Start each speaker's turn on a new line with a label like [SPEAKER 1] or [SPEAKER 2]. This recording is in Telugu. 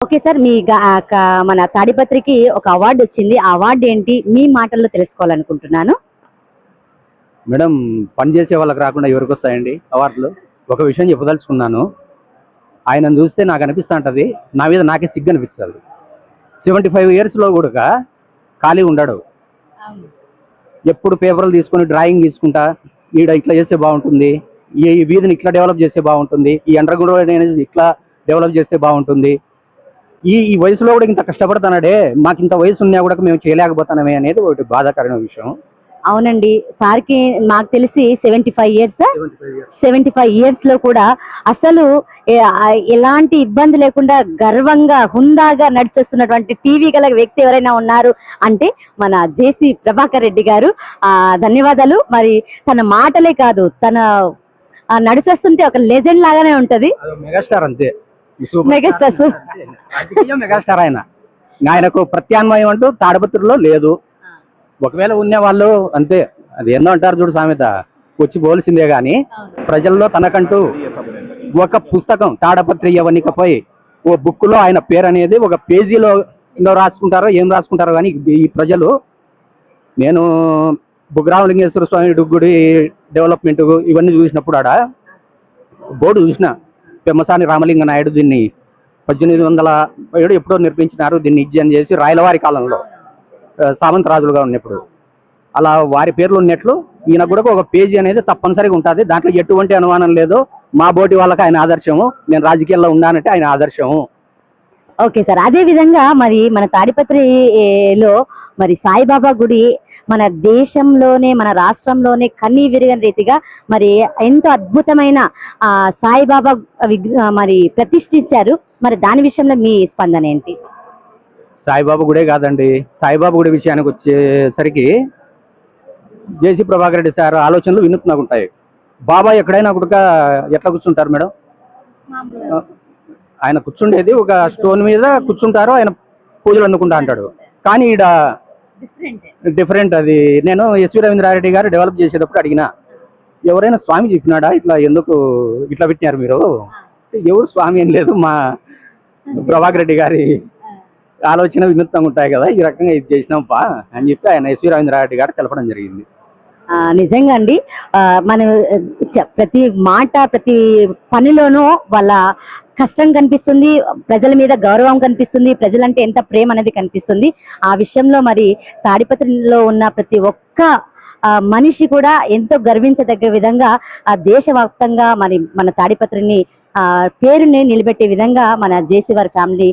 [SPEAKER 1] ఓకే సార్, మన తాడిపత్రికి ఒక అవార్డు వచ్చింది. ఆ అవార్డు ఏంటి మీ మాటల్లో తెలుసుకోవాలనుకుంటున్నాను.
[SPEAKER 2] మేడం, పని చేసే వాళ్ళకి రాకుండా ఎవరికి వస్తాయండి అవార్డులు? ఒక విషయం చెప్పదలుచుకున్నాను. ఆయనను చూస్తే నాకు అనిపిస్తూ ఉంటుంది, నా మీద నాకే సిగ్గు అనిపిస్తుంది. 75 ఇయర్స్లో కూడా ఖాళీ ఉండడు. ఎప్పుడు పేపర్లు తీసుకొని డ్రాయింగ్ తీసుకుంటా, ఈడ ఇట్లా చేస్తే బాగుంటుంది, ఈ వీధిని ఇట్లా డెవలప్ చేస్తే బాగుంటుంది, ఈ అండర్గ్రౌండ్ అనేది ఇట్లా డెవలప్ చేస్తే బాగుంటుంది, ఈ వయసులో కూడా ఇంత కష్టపడుతున్నాడే, మాకు ఇంత వయసు ఉన్నా కూడా మేము చేయలేకపోతున్నామే అనేది ఒకటి బాధాకరమైన విషయం.
[SPEAKER 1] అవునండి, సార్కి మాకు తెలిసి 75 ఇయర్స్. 75 ఇయర్స్ లో కూడా అసలు ఎలాంటి ఇబ్బంది లేకుండా గర్వంగా హుందాగా నడిచేస్తున్నటువంటి టీవీ గల వ్యక్తి ఎవరైనా ఉన్నారు అంటే మన జేసీ ప్రభాకర్ రెడ్డి గారు. ధన్యవాదాలు. మరి తన మాటలే కాదు, తన నడిచేస్తుంటే ఒక లెజెండ్ లాగానే ఉంటది.
[SPEAKER 2] మెగాస్టార్ అంతే,
[SPEAKER 1] మెగాస్టార్
[SPEAKER 2] ఆయనకు ప్రత్యామ్నాయం అంటూ తాడిపత్రిలో లేదు. ఒకవేళ ఉన్న వాళ్ళు అంతే, అది ఏందో అంటారు చూడు సామెత, వచ్చి పోల్సిందే గాని ప్రజల్లో తనకంటూ ఒక పుస్తకం తాడపత్రి యవనికపై ఓ బుక్ లో ఆయన పేరు అనేది ఒక పేజీలో రాసుకుంటారో ఏం రాసుకుంటారో కానీ ఈ ప్రజలు. నేను బుగ్గరామలింగేశ్వర స్వామి గుడి డెవలప్మెంట్ ఇవన్నీ చూసినప్పుడు ఆడ బోర్డు చూసిన, పెమ్మసాని రామలింగ నాయుడు దీన్ని 1807 ఎప్పుడో నిర్మించినారు, దీన్ని ఇజ్జన్ చేసి రాయలవారి కాలంలో సామంతరాజులుగా ఉన్నప్పుడు అలా వారి పేర్లు ఉన్నట్లు ఈయన కూడా ఒక పేజీ అనేది తప్పనిసరిగా ఉంటుంది. దాంట్లో ఎటువంటి అనుమానం లేదు. మా బోటి వాళ్ళకి ఆయన ఆదర్శము, నేను రాజకీయాల్లో ఉన్నానంటే ఆయన ఆదర్శము.
[SPEAKER 1] ఓకే సార్, అదే విధంగా మరి మన తాడిపత్రిలో మరి సాయిబాబా గుడి మన దేశంలోనే మన రాష్ట్రంలోనే కన్నీ విరిగని రీతిగా మరి ఎంతో అద్భుతమైన సాయిబాబా మరి ప్రతిష్ఠించారు. మరి దాని విషయంలో మీ స్పందన ఏంటి?
[SPEAKER 2] సాయిబాబా గుడే కాదండి, సాయిబాబా గుడి విషయానికి వచ్చేసరికి జేసీ ప్రభాకర్ రెడ్డి సార్ ఆలోచనలు వినూత్నంగా ఉంటాయి. బాబా ఎక్కడైనా కూడా ఎట్లా కూర్చుంటారు మేడం? ఆయన కూర్చుండేది ఒక స్టోన్ మీద కూర్చుంటారు, ఆయన పూజలు అందుకుంటా అంటాడు. కానీ ఈడ డిఫరెంట్. అది నేను ఎస్వి రవీంద్రారెడ్డి గారు డెవలప్ చేసేటప్పుడు అడిగిన, ఎవరైనా స్వామి చెప్పినాడా ఇట్లా ఎందుకు ఇట్లా పెట్టినారు మీరు? ఎవరు స్వామి ఏం లేదు, మా ప్రభాకర్ రెడ్డి గారి ఆలోచన వినూత్నంగా ఉంటాయి కదా, ఈ రకంగా ఇది చేసినాంపా అని చెప్పి ఆయన ఎస్వి రవీంద్రారెడ్డి గారు తెలపడం జరిగింది.
[SPEAKER 1] నిజంగా అండి, మన ప్రతి మాట ప్రతి పనిలోనూ వాళ్ళ కష్టం కనిపిస్తుంది, ప్రజల మీద గౌరవం కనిపిస్తుంది, ప్రజలంటే ఎంత ప్రేమ అనేది కనిపిస్తుంది. ఆ విషయంలో మరి తాడిపత్రిలో ఉన్న ప్రతి ఒక్క మనిషి కూడా ఎంతో గర్వించదగ్గ విధంగా దేశవ్యాప్తంగా మరి మన తాడిపత్రిని పేరుని నిలబెట్టే విధంగా మన జేసీ వారి ఫ్యామిలీ